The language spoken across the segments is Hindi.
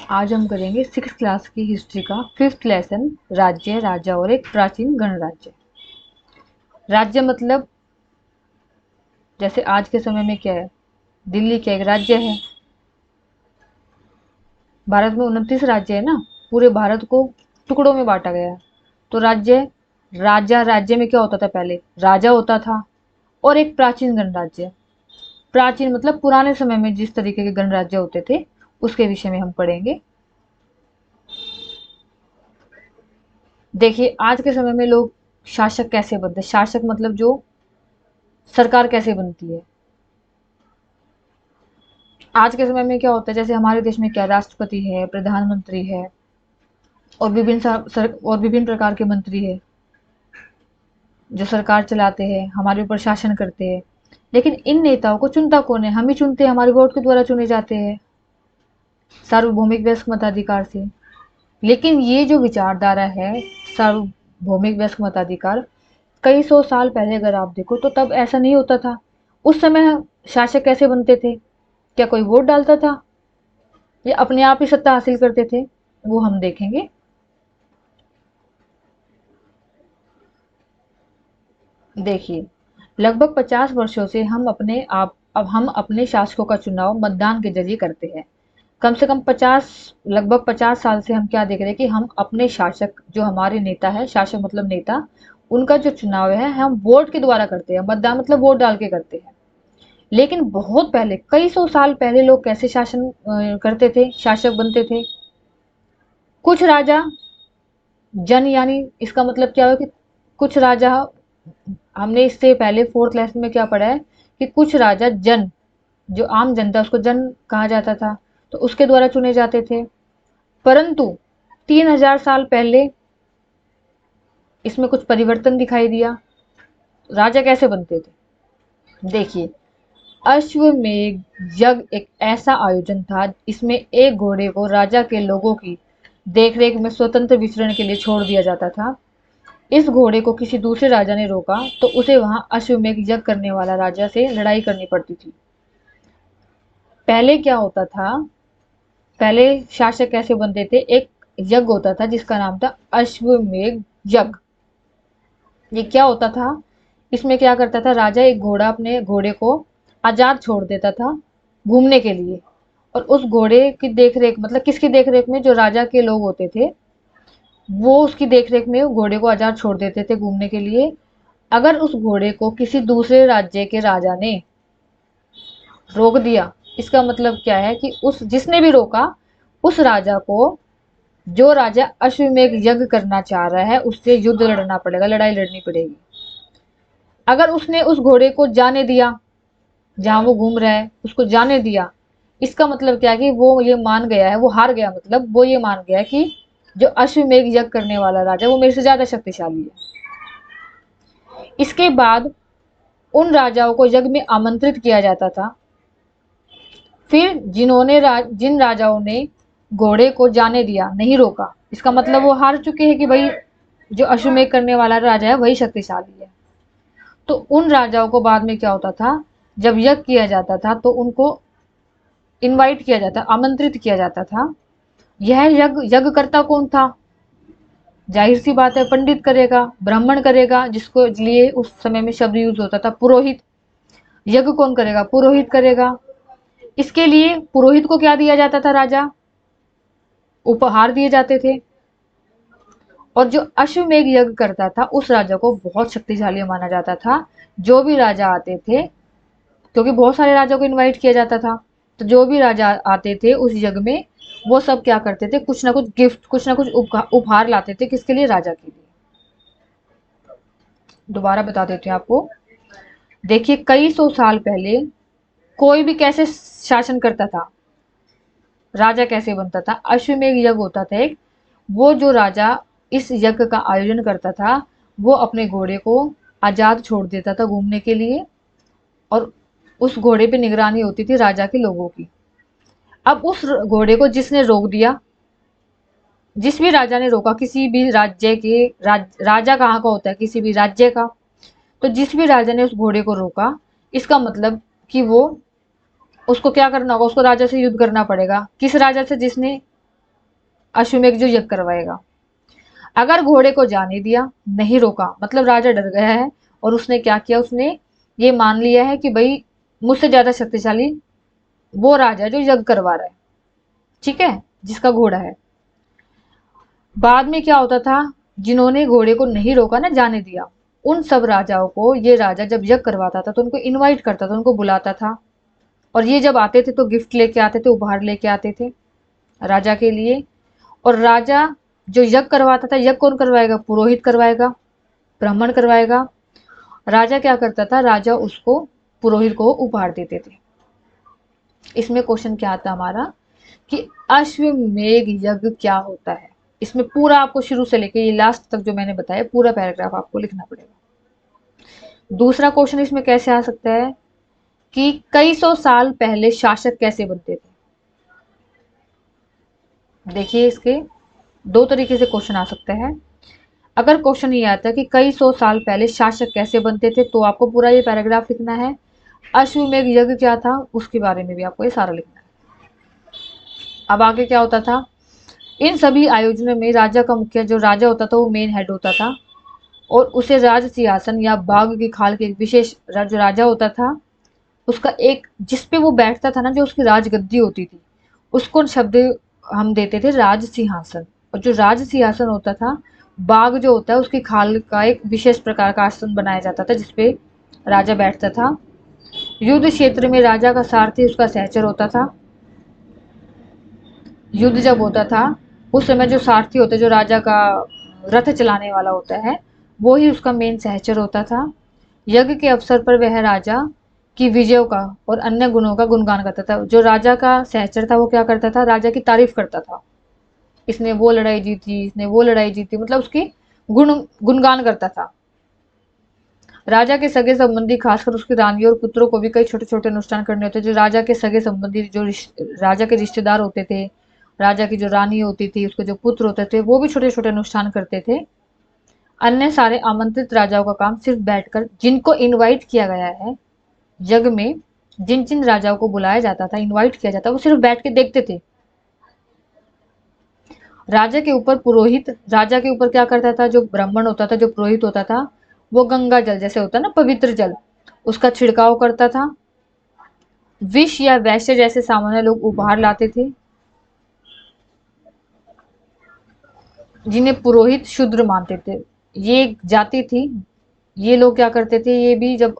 आज हम करेंगे 6th क्लास की हिस्ट्री का 5th लेसन, राज्य, राजा और एक प्राचीन गणराज्य। राज्य मतलब जैसे आज के समय में क्या है, दिल्ली क्या एक राज्य है। भारत में 29 राज्य है ना, पूरे भारत को टुकड़ों में बांटा गया है। तो राज्य, राजा, राज्य में क्या होता था, पहले राजा होता था और एक प्राचीन गणराज्य। प्राचीन मतलब पुराने समय में जिस तरीके के गणराज्य होते थे उसके विषय में हम पढ़ेंगे। देखिए आज के समय में लोग शासक कैसे बनते, शासक मतलब जो सरकार कैसे बनती है। आज के समय में क्या होता है, जैसे हमारे देश में क्या राष्ट्रपति है, प्रधानमंत्री है और विभिन्न प्रकार के मंत्री है जो सरकार चलाते हैं, हमारे ऊपर शासन करते हैं। लेकिन इन नेताओं को चुनता कौन है, हम ही चुनते हैं, हमारे वोट के द्वारा चुने जाते हैं सार्वभौमिक वयस्क मताधिकार से। लेकिन ये जो विचारधारा है सार्वभौमिक वयस्क मताधिकार, कई सौ साल पहले अगर आप देखो तो तब ऐसा नहीं होता था। उस समय शासक कैसे बनते थे, क्या कोई वोट डालता था या अपने आप ही सत्ता हासिल करते थे, वो हम देखेंगे। देखिए लगभग 50 वर्षों से हम अपने शासकों का चुनाव मतदान के जरिए करते हैं। कम से कम 50, लगभग 50 साल से हम क्या देख रहे हैं कि हम अपने शासक, जो हमारे नेता है, शासक मतलब नेता, उनका जो चुनाव है हम वोट के द्वारा करते हैं। मतदान मतलब वोट डाल के करते हैं। लेकिन बहुत पहले, कई सौ साल पहले लोग कैसे शासन करते थे, शासक बनते थे। कुछ राजा जन, यानी इसका मतलब क्या हुआ कि कुछ राजा, हमने इससे पहले 4th लेसन में क्या पढ़ा है कि कुछ राजा जन, जो आम जनता, उसको जन कहा जाता था, तो उसके द्वारा चुने जाते थे। परंतु 3000 साल पहले इसमें कुछ परिवर्तन दिखाई दिया। राजा कैसे बनते थे, देखिए अश्वमेध यज्ञ एक ऐसा आयोजन था, इसमें एक घोड़े को राजा के लोगों की देखरेख में स्वतंत्र विचरण के लिए छोड़ दिया जाता था। इस घोड़े को किसी दूसरे राजा ने रोका तो उसे वहां अश्वमेध यज्ञ करने वाला राजा से लड़ाई करनी पड़ती थी। पहले क्या होता था, पहले शासक कैसे बनते थे, एक यज्ञ होता था जिसका नाम था अश्वमेध यज्ञ। ये क्या होता था, इसमें क्या करता था, राजा एक घोड़ा, अपने घोड़े को आजाद छोड़ देता था घूमने के लिए। और उस घोड़े की देखरेख, मतलब किसकी देखरेख में, जो राजा के लोग होते थे वो उसकी देखरेख में घोड़े को आजाद छोड़ देते थे घूमने के लिए। अगर उस घोड़े को किसी दूसरे राज्य के राजा ने रोक दिया, इसका मतलब क्या है कि उस जिसने भी रोका, उस राजा को, जो राजा अश्वमेध यज्ञ करना चाह रहा है, उससे युद्ध लड़ना पड़ेगा, लड़ाई लड़नी पड़ेगी। अगर उसने उस घोड़े को जाने दिया, जहां वो घूम रहा है उसको जाने दिया, इसका मतलब क्या है कि वो ये मान गया है, वो हार गया, मतलब वो ये मान गया कि जो अश्वमेध यज्ञ करने वाला राजा वो मेरे से ज्यादा शक्तिशाली है। इसके बाद उन राजाओं को यज्ञ में आमंत्रित किया जाता था। फिर जिन राजाओं ने घोड़े को जाने दिया, नहीं रोका, इसका मतलब वो हार चुके हैं कि भाई जो अश्वमेध करने वाला राजा है वही शक्तिशाली है। तो उन राजाओं को बाद में क्या होता था, जब यज्ञ किया जाता था तो उनको इनवाइट किया जाता, आमंत्रित किया जाता था। यह यज्ञ, यज्ञ करता कौन था, जाहिर सी बात है पंडित करेगा, ब्राह्मण करेगा, जिसको लिए उस समय में शब्द यूज होता था पुरोहित। यज्ञ कौन करेगा, पुरोहित करेगा। इसके लिए पुरोहित को क्या दिया जाता था, राजा उपहार दिए जाते थे। और जो अश्वमेध यज्ञ करता था उस राजा को बहुत शक्तिशाली माना जाता था। जो भी राजा आते थे, क्योंकि बहुत सारे राजाओं को इनवाइट किया जाता था, तो जो भी राजा आते थे उस यज्ञ में, वो सब क्या करते थे, कुछ ना कुछ गिफ्ट, कुछ ना कुछ उपहार लाते थे, किसके लिए, राजा के लिए। दोबारा बता देते हैं आपको। देखिए कई सौ साल पहले कोई भी कैसे शासन करता था, राजा कैसे बनता था, अश्वमेध यज्ञ होता था एक। वो जो राजा इस यज्ञ का आयोजन करता था वो अपने घोड़े को आजाद छोड़ देता था घूमने के लिए, और उस घोड़े पे निगरानी होती थी राजा के लोगों की। अब उस घोड़े को जिसने रोक दिया, जिस भी राजा ने रोका, किसी भी राज्य के राजा कहाँ का होता है, किसी भी राज्य का, तो जिस भी राजा ने उस घोड़े को रोका, इसका मतलब कि वो, उसको क्या करना होगा, उसको राजा से युद्ध करना पड़ेगा। किस राजा से, जिसने अश्वमेध जो यज्ञ करवाएगा। अगर घोड़े को जाने दिया, नहीं रोका, मतलब राजा डर गया है और उसने क्या किया, उसने ये मान लिया है कि भाई मुझसे ज्यादा शक्तिशाली वो राजा है जो यज्ञ करवा रहा है, ठीक है, जिसका घोड़ा है। बाद में क्या होता था, जिन्होंने घोड़े को नहीं रोका ना, जाने दिया, उन सब राजाओं को ये राजा जब यज्ञ करवाता था तो उनको इनवाइट करता था, उनको बुलाता था। और ये जब आते थे तो गिफ्ट लेके आते थे, उपहार लेके आते थे राजा के लिए। और राजा जो यज्ञ करवाता था, यज्ञ कौन करवाएगा, पुरोहित करवाएगा, ब्राह्मण करवाएगा। राजा क्या करता था, राजा उसको, पुरोहित को उपहार देते थे। इसमें क्वेश्चन क्या आता है हमारा कि अश्वमेध यज्ञ क्या होता है। इसमें पूरा आपको शुरू से लेके ये लास्ट तक जो मैंने बताया पूरा पैराग्राफ आपको लिखना पड़ेगा। दूसरा क्वेश्चन इसमें कैसे आ सकता है कि कई सौ साल पहले शासक कैसे बनते थे। देखिए इसके दो तरीके से क्वेश्चन आ सकता है। अगर क्वेश्चन ये आता है कि कई सौ साल पहले शासक कैसे बनते थे, तो आपको पूरा ये पैराग्राफ लिखना है। अश्वमेध यज्ञ क्या था उसके बारे में भी आपको ये सारा लिखना है। अब आगे क्या होता था, इन सभी आयोजनों में राजा का मुखिया जो राजा होता था वो मेन हेड होता था, और उसे राज सिंहासन या बाघ की खाल के विशेष जो राजा होता था उसका एक, जिसपे वो बैठता था ना, जो उसकी राजगद्दी होती थी, उसको शब्द हम देते थे राज सिंहासन। और जो राज सिंहासन होता था, बाघ जो होता है उसकी खाल का एक विशेष प्रकार का आसन बनाया जाता था जिसपे राजा बैठता था। युद्ध क्षेत्र में राजा का सारथी उसका सहचर होता था। युद्ध जब होता था उस समय जो सारथी होता है, जो राजा का रथ चलाने वाला होता है, वो ही उसका मेन सहचर होता था। यज्ञ के अवसर पर वह राजा की विजयों का और अन्य गुणों का गुणगान करता था। जो राजा का सहचर था वो क्या करता था, राजा की तारीफ करता था, इसने वो लड़ाई जीती, इसने वो लड़ाई जीती, मतलब उसकी गुणगान करता था। राजा के सगे संबंधी, खासकर उसकी रानी और पुत्रों को भी कई छोटे छोटे अनुष्ठान करने होते थे। जो राजा के सगे संबंधी, जो राजा के रिश्तेदार होते थे, राजा की जो रानी होती थी, उसके जो पुत्र होते थे, वो भी छोटे छोटे अनुष्ठान करते थे। अन्य सारे आमंत्रित राजाओं का काम सिर्फ बैठकर, जिनको इनवाइट किया गया है यज्ञ में, जिन जिन राजाओं को बुलाया जाता था, इनवाइट किया जाता, वो सिर्फ बैठ के देखते थे। राजा के ऊपर पुरोहित, राजा के ऊपर क्या करता था, जो ब्राह्मण होता था, जो पुरोहित होता था, वो गंगा जल जैसे होता है ना, पवित्र जल, उसका छिड़काव करता था। विष या वैश्य जैसे सामान्य लोग उपहार लाते थे, जिन्हें पुरोहित शूद्र मानते थे। ये एक जाति थी। ये लोग क्या करते थे, ये भी जब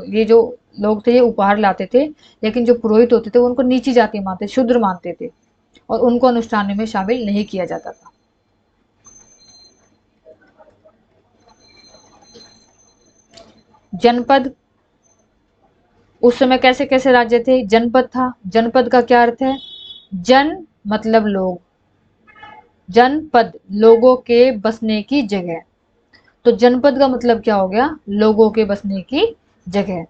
ये जो लोग थे ये उपहार लाते थे, लेकिन जो पुरोहित होते थे वो उनको नीची जाति मानते, शूद्र मानते थे, और उनको अनुष्ठान में शामिल नहीं किया जाता था। जनपद, उस समय कैसे कैसे राज्य थे, जनपद था। जनपद का क्या अर्थ है, जन मतलब लोग, जनपद लोगों के बसने की जगह, तो जनपद का मतलब क्या हो गया, लोगों के बसने की जगह।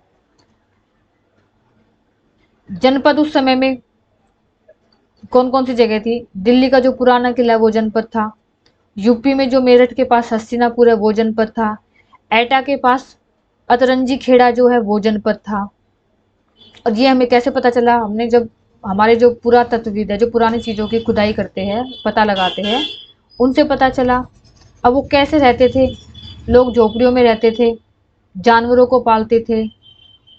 जनपद उस समय में कौन कौन सी जगह थी, दिल्ली का जो पुराना किला है वो जनपद था, यूपी में जो मेरठ के पास हस्तिनापुर है वो जनपद था, एटा के पास अतरंजी खेड़ा जो है वो जनपद था। और ये हमें कैसे पता चला, हमने जब हमारे जो पुरातत्वविद है, जो पुरानी चीज़ों की खुदाई करते हैं, पता लगाते हैं, उनसे पता चला। अब वो कैसे रहते थे, लोग झोपड़ियों में रहते थे, जानवरों को पालते थे,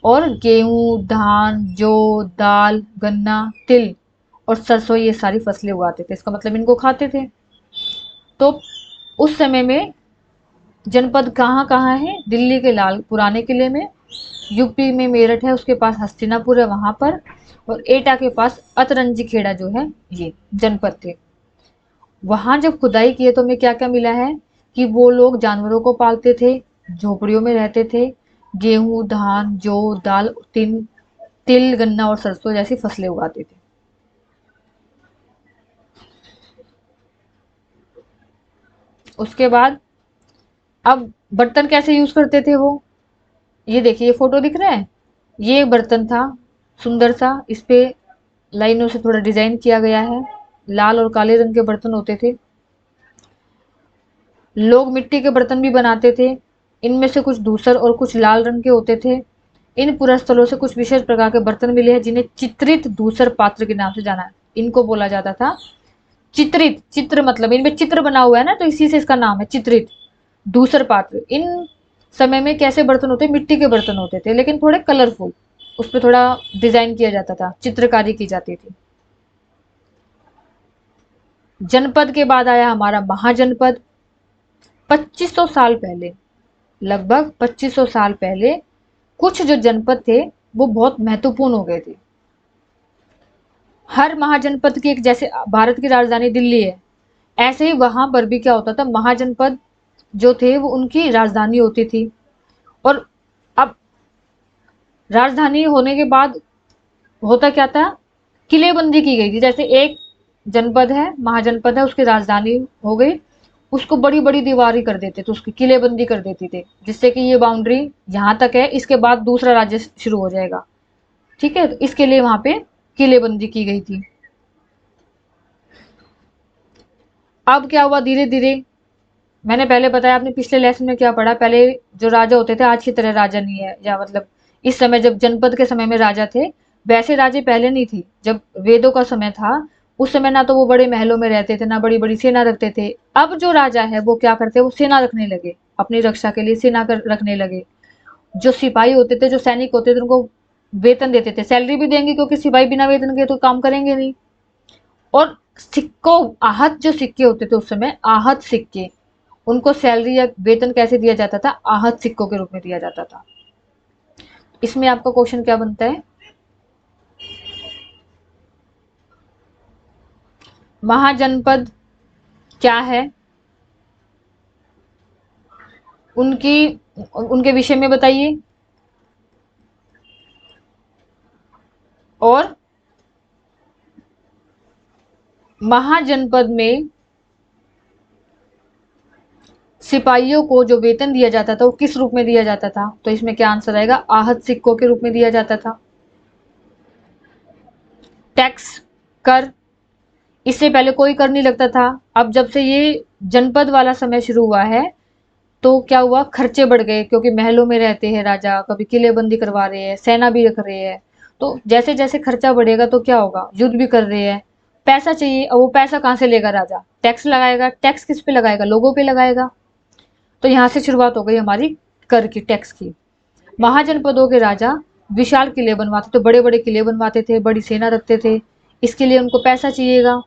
और गेहूं, धान, जौ, दाल, गन्ना, तिल और सरसों ये सारी फसलें उगाते थे। इसका मतलब इनको खाते थे। तो उस समय में जनपद कहाँ कहाँ है, दिल्ली के लाल पुराने किले में, यूपी में मेरठ है, उसके पास हस्तिनापुर है वहां पर, और एटा के पास अतरंजी खेड़ा जो है, ये जनपद थे। वहां जब खुदाई किए तो हमें क्या क्या मिला है कि वो लोग जानवरों को पालते थे, झोपड़ियों में रहते थे, गेहूं, धान, जौ, दाल, तिल, गन्ना और सरसों जैसी फसलें उगाते थे। उसके बाद अब बर्तन कैसे यूज करते थे वो, ये देखिए, ये फोटो दिख रहा है, ये एक बर्तन था सुंदर सा, इस पे लाइनों से थोड़ा डिजाइन किया गया है। लाल और काले रंग के बर्तन होते थे। लोग मिट्टी के बर्तन भी बनाते थे, इनमें से कुछ धूसर और कुछ लाल रंग के होते थे। इन पुरस्थलों से कुछ विशेष प्रकार के बर्तन मिले हैं जिन्हें चित्रित धूसर पात्र के नाम से जाना है। इनको बोला जाता था चित्रित, चित्र मतलब इनमें चित्र बना हुआ है ना, तो इसी से इसका नाम है चित्रित। दूसर पात्र, इन समय में कैसे बर्तन होते, मिट्टी के बर्तन होते थे, लेकिन थोड़े कलरफुल, उस पर थोड़ा डिजाइन किया जाता था, चित्रकारी की जाती थी। जनपद के बाद आया हमारा महाजनपद। 2500 साल पहले, लगभग 2500 साल पहले कुछ जो जनपद थे वो बहुत महत्वपूर्ण हो गए थे। हर महाजनपद की एक, जैसे भारत की राजधानी दिल्ली है, ऐसे ही वहां पर भी क्या होता था, महाजनपद जो थे वो उनकी राजधानी होती थी। और अब राजधानी होने के बाद होता क्या था, किलेबंदी की गई थी। जैसे एक जनपद है, महाजनपद है, उसकी राजधानी हो गई, उसको बड़ी बड़ी दीवारी कर देते थे, उसकी किलेबंदी कर देती थे, जिससे कि ये बाउंड्री यहाँ तक है, इसके बाद दूसरा राज्य शुरू हो जाएगा। ठीक है, तो इसके लिए वहां पे किलेबंदी की गई थी। अब क्या हुआ, धीरे धीरे, मैंने पहले बताया, आपने पिछले लेसन में क्या पढ़ा, पहले जो राजा होते थे आज की तरह राजा नहीं है, या मतलब इस समय जब जनपद के समय में राजा थे, वैसे राजे पहले नहीं थी। जब वेदों का समय था, उस समय ना तो वो बड़े महलों में रहते थे, ना बड़ी बड़ी सेना रखते थे। अब जो राजा है वो क्या करते, वो सेना रखने लगे, अपनी रक्षा के लिए सेना रखने लगे। जो सिपाही होते थे, जो सैनिक होते थे, उनको वेतन देते थे, सैलरी भी देंगे, क्योंकि सिपाही बिना वेतन के तो काम करेंगे नहीं। और सिक्कों, आहत जो सिक्के होते थे उस समय, आहत सिक्के, उनको सैलरी या वेतन कैसे दिया जाता था, आहत सिक्कों के रूप में दिया जाता था। इसमें आपका क्वेश्चन क्या बनता है, महाजनपद क्या है, उनकी, उनके विषय में बताइए। और महाजनपद में सिपाहियों को जो वेतन दिया जाता था वो किस रूप में दिया जाता था, तो इसमें क्या आंसर आएगा, आहत सिक्कों के रूप में दिया जाता था। टैक्स, कर, इससे पहले कोई कर नहीं लगता था। अब जब से ये जनपद वाला समय शुरू हुआ है, तो क्या हुआ, खर्चे बढ़ गए, क्योंकि महलों में रहते हैं राजा, कभी किलेबंदी करवा रहे हैं, सेना भी रख रहे हैं। तो जैसे जैसे खर्चा बढ़ेगा तो क्या होगा, युद्ध भी कर रहे हैं, पैसा चाहिए, और वो पैसा कहाँ से लेगा राजा, टैक्स लगाएगा। टैक्स किस पे लगाएगा, लोगों पे लगाएगा। तो यहाँ से शुरुआत हो गई हमारी कर की, टैक्स की। महाजनपदों के राजा विशाल किले बनवाते थे, बड़े बड़े किले बनवाते थे, बड़ी सेना रखते थे। इसके लिए उनको पैसा चाहिएगा,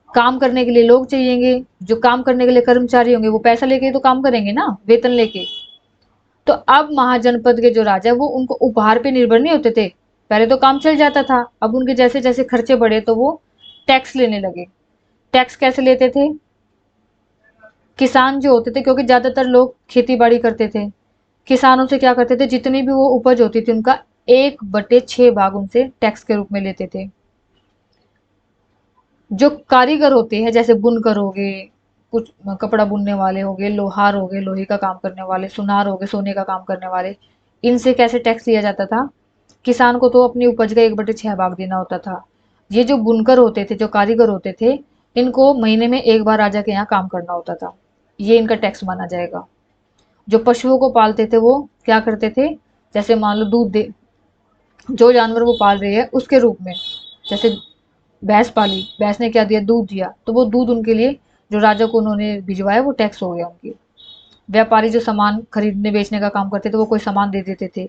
काम करने के लिए लोग चाहिएंगे, जो काम करने के लिए कर्मचारी होंगे वो पैसा लेके तो काम करेंगे ना, वेतन लेके। तो अब महाजनपद के जो राजा है वो उनको उपहार पे निर्भर नहीं होते थे, पहले तो काम चल जाता था, अब उनके जैसे जैसे खर्चे बढ़े तो वो टैक्स लेने लगे। टैक्स कैसे लेते थे, किसान जो होते थे, क्योंकि ज्यादातर लोग खेती बाड़ी करते थे, किसानों से क्या करते थे, जितनी भी वो उपज होती थी उनका 1/6 भाग उनसे टैक्स के रूप में लेते थे। जो कारीगर होते हैं, जैसे बुनकर हो गए, कुछ कपड़ा बुनने वाले हो गए, लोहार हो गए, लोहे का काम करने वाले, सुनार हो गए, सोने का काम करने वाले, इनसे कैसे टैक्स लिया जाता था, किसान को तो अपनी उपज का 1/6 भाग देना होता था। ये जो बुनकर होते थे, जो कारीगर होते थे, इनको महीने में एक बार राजा के यहाँ काम करना होता था, ये इनका टैक्स माना जाएगा। जो पशुओं को पालते थे वो क्या करते थे, जैसे मान लो दूध दे, जो जानवर वो पाल रहे हैं उसके रूप में, जैसे भैंस पाली, भैंस ने क्या दिया, दूध दिया, तो वो दूध उनके लिए, जो राजा को उन्होंने भिजवाया, वो टैक्स हो गया उनकी। व्यापारी जो सामान खरीदने बेचने का काम करते थे, वो कोई सामान दे देते थे।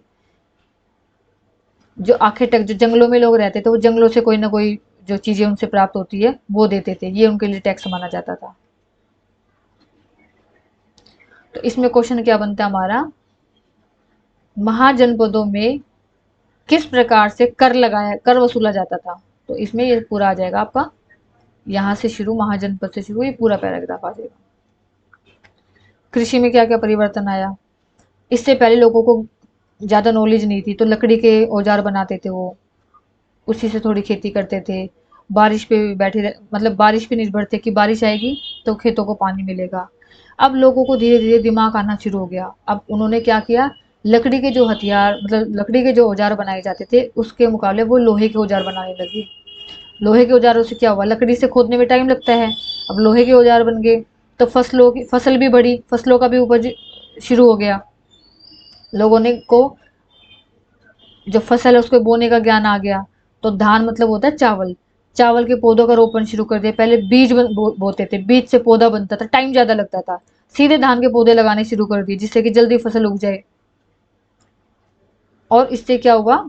जो आखिर तक जो जंगलों में लोग रहते थे, वो जंगलों से कोई ना कोई जो चीजें उनसे प्राप्त होती है वो देते थे, ये उनके लिए टैक्स माना जाता था। तो इसमें क्वेश्चन क्या बनता है हमारा, महाजनपदों में किस प्रकार से कर लगाया, कर वसूला जाता था, तो इसमें ये पूरा आ जाएगा आपका, यहाँ से शुरू, महाजनपद से शुरू, ये पूरा पैराग्राफ आ जाएगा। कृषि में क्या क्या परिवर्तन आया, इससे पहले लोगों को ज्यादा नॉलेज नहीं थी, तो लकड़ी के औजार बनाते थे वो, उसी से थोड़ी खेती करते थे। बारिश पे बैठे मतलब बारिश पे निर्भर थे कि बारिश आएगी तो खेतों को पानी मिलेगा। अब लोगों को धीरे धीरे दिमाग आना शुरू हो गया, अब उन्होंने क्या किया, लकड़ी के जो हथियार, मतलब लकड़ी के जो औजार बनाए जाते थे उसके मुकाबले वो लोहे के औजार बनाने लगे। लोहे के औजारों से क्या हुआ, लकड़ी से खोदने में टाइम लगता है, अब लोहे के औजार बन गए, तो फसलों की फसल भी बढ़ी, फसलों का भी उपज शुरू हो गया। लोगों ने को जो फसल है उसको बोने का ज्ञान आ गया। तो धान मतलब होता है चावल, चावल के पौधों का रोपण शुरू कर दिया। पहले बीज बोते थे, बीज से पौधा बनता था, टाइम ज्यादा लगता था। सीधे धान के पौधे लगाने शुरू कर दिए जिससे कि जल्दी फसल उग जाए, और इससे क्या हुआ,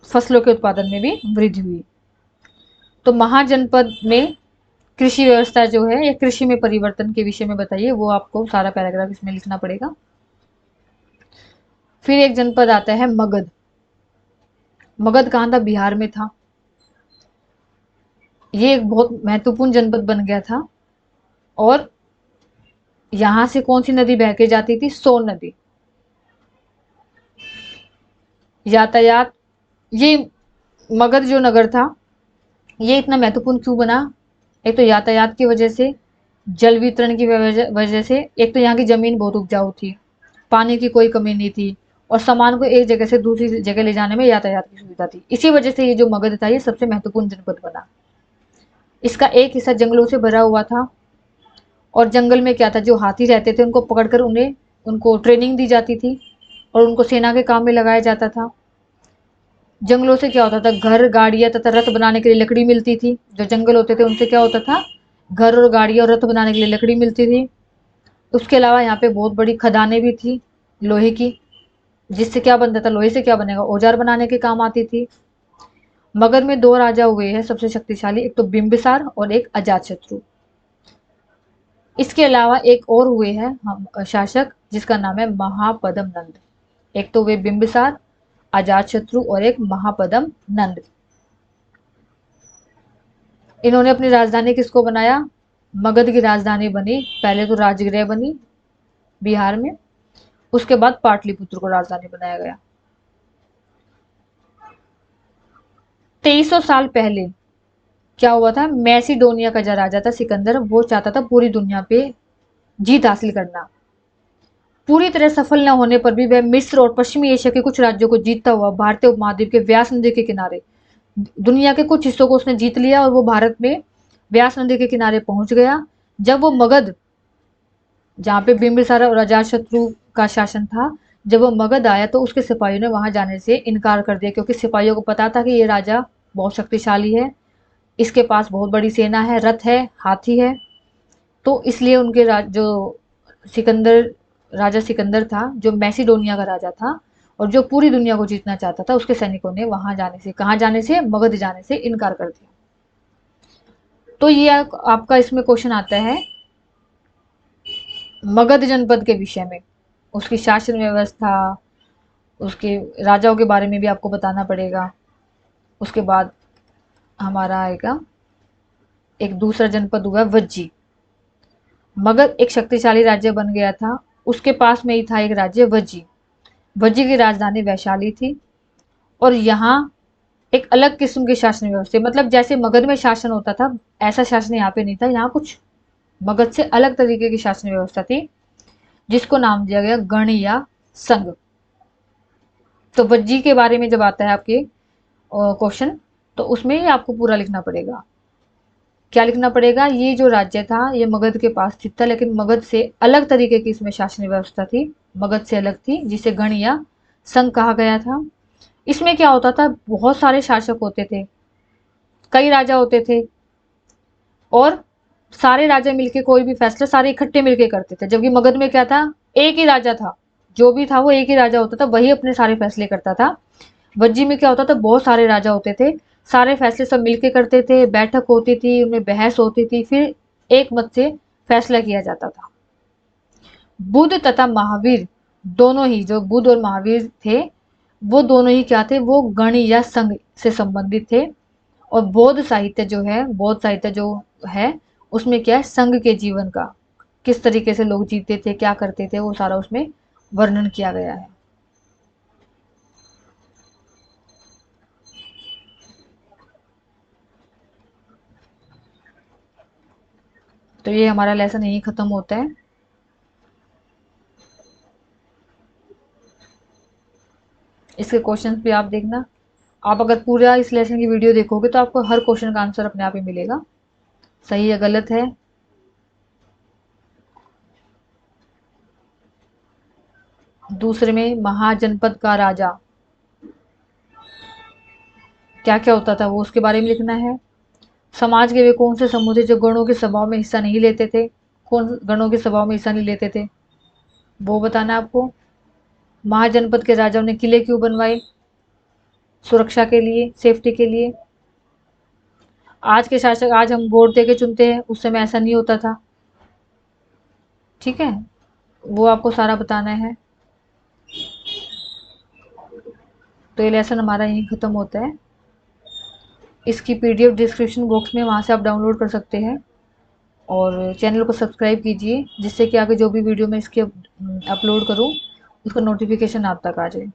फसलों के उत्पादन में भी वृद्धि हुई। तो महाजनपद में कृषि व्यवस्था जो है या कृषि में परिवर्तन के विषय में बताइए, वो आपको सारा पैराग्राफ इसमें लिखना पड़ेगा। फिर एक जनपद आता है मगध। मगध कहाँ था, बिहार में था। ये एक बहुत महत्वपूर्ण जनपद बन गया था, और यहां से कौन सी नदी बह के जाती थी, सोन नदी। यातायात, ये मगध जो नगर था ये इतना महत्वपूर्ण क्यों बना, एक तो यातायात की वजह से, जल वितरण की वजह से। एक तो यहाँ की जमीन बहुत उपजाऊ थी, पानी की कोई कमी नहीं थी, और सामान को एक जगह से दूसरी जगह ले जाने में यातायात की सुविधा थी। इसी वजह से ये जो मगध था ये सबसे महत्वपूर्ण जनपद बना। इसका एक हिस्सा जंगलों से भरा हुआ था, और जंगल में क्या था, जो हाथी रहते थे उनको पकड़कर उनको ट्रेनिंग दी जाती थी और उनको सेना के काम में लगाया जाता था। जंगलों से क्या होता था, घर, गाड़ियां तथा रथ बनाने के लिए लकड़ी मिलती थी। जो जंगल होते थे उनसे क्या होता था, घर और गाड़ियां और रथ बनाने के लिए लकड़ी मिलती थी। उसके अलावा यहाँ पे बहुत बड़ी खदानें भी थी लोहे की, जिससे क्या बनता था, लोहे से क्या बनेगा, औजार बनाने के काम आती थी। मगध में दो राजा हुए हैं सबसे शक्तिशाली, एक तो बिंबिसार और एक अजातशत्रु। इसके अलावा एक और हुए हैं हम शासक, जिसका नाम है महापद्म नंद। एक तो वे बिंबिसार, अजातशत्रु और एक महापद्म नंद। इन्होंने अपनी राजधानी किसको बनाया, मगध की राजधानी बनी पहले तो राजगृह बनी बिहार में, उसके बाद पाटलिपुत्र को राजधानी बनाया गया। 2300 साल पहले क्या हुआ था, मैसिडोनिया का जो राजा था सिकंदर, वो चाहता था पूरी दुनिया पे जीत हासिल करना। पूरी तरह सफल न होने पर भी वह मिस्र और पश्चिमी एशिया के कुछ राज्यों को जीतता हुआ भारतीय उपमहाद्वीप के व्यास नदी के किनारे, दुनिया के कुछ हिस्सों को उसने जीत लिया, और वो भारत में व्यास नदी के किनारे पहुंच गया। जब वो मगध, जहाँ पे बिंबिसार और अजातशत्रु का शासन था, जब वो मगध आया तो उसके सिपाहियों ने वहां जाने से इनकार कर दिया, क्योंकि सिपाहियों को पता था कि ये राजा बहुत शक्तिशाली है, इसके पास बहुत बड़ी सेना है, रथ है, हाथी है। तो इसलिए उनके जो सिकंदर, राजा सिकंदर था, जो मैसिडोनिया का राजा था और जो पूरी दुनिया को जीतना चाहता था, उसके सैनिकों ने वहां जाने से, कहाँ जाने से, मगध जाने से इनकार कर दिया। तो ये आपका इसमें क्वेश्चन आता है मगध जनपद के विषय में, उसकी शासन व्यवस्था, उसके राजाओं के बारे में भी आपको बताना पड़ेगा। उसके बाद हमारा आएगा एक दूसरा जनपद हुआ वज्जी। मगध एक शक्तिशाली राज्य बन गया था, उसके पास में ही था एक राज्य वज्जी। वज्जी की राजधानी वैशाली थी, और यहाँ एक अलग किस्म की शासन व्यवस्था, मतलब जैसे मगध में शासन होता था ऐसा शासन यहाँ पे नहीं था। यहाँ कुछ मगध से अलग तरीके की शासन व्यवस्था थी, जिसको नाम दिया गया गण या संघ। तो वज्जी के बारे में जब आता है आपके क्वेश्चन, तो उसमें ही आपको पूरा लिखना पड़ेगा। क्या लिखना पड़ेगा, ये जो राज्य था ये मगध के पास स्थित था, लेकिन मगध से अलग तरीके की इसमें शासन व्यवस्था थी, मगध से अलग थी, जिसे गण या संघ कहा गया था। इसमें क्या होता था, बहुत सारे शासक होते थे, कई राजा होते थे, और सारे राजा मिलके कोई भी फैसला सारे इकट्ठे मिलके करते थे। जबकि मगध में क्या था, एक ही राजा था, जो भी था वो एक ही राजा होता था, वही अपने सारे फैसले करता था। वज्जी में क्या होता था, बहुत सारे राजा होते थे, सारे फैसले सब मिलके करते थे, बैठक होती थी, उनमें बहस होती थी, फिर एक मत से फैसला किया जाता था। बुद्ध तथा महावीर दोनों ही, जो बुद्ध और महावीर थे, वो दोनों ही क्या थे, वो गण या संघ से संबंधित थे। और बौद्ध साहित्य जो है, बौद्ध साहित्य जो है, उसमें क्या है, संघ के जीवन का, किस तरीके से लोग जीते थे, क्या करते थे, वो सारा उसमें वर्णन किया गया है। तो ये हमारा लेसन यही खत्म होता है। इसके क्वेश्चन भी आप देखना। आप अगर पूरा इस लेसन की वीडियो देखोगे तो आपको हर क्वेश्चन का आंसर अपने आप ही मिलेगा, सही है गलत है। दूसरे में महाजनपद का राजा क्या क्या होता था वो उसके बारे में लिखना है। समाज के वे कौन से समूह थे जो गणों के सभाओं में हिस्सा नहीं लेते थे? कौन गणों के सभाओं में हिस्सा नहीं लेते थे, वो बताना है आपको। महाजनपद के राजाओं ने किले क्यों बनवाए? सुरक्षा के लिए, सेफ्टी के लिए। आज के शासक, आज हम वोट देके चुनते हैं, उस समय ऐसा नहीं होता था। ठीक है, वो आपको सारा बताना है। तो ये लेसन हमारा यहीं खत्म होता है। इसकी पीडीएफ डिस्क्रिप्शन बॉक्स में, वहाँ से आप डाउनलोड कर सकते हैं। और चैनल को सब्सक्राइब कीजिए, जिससे कि आगे जो भी वीडियो मैं इसके अपलोड करूँ उसका नोटिफिकेशन आप तक आ जाए।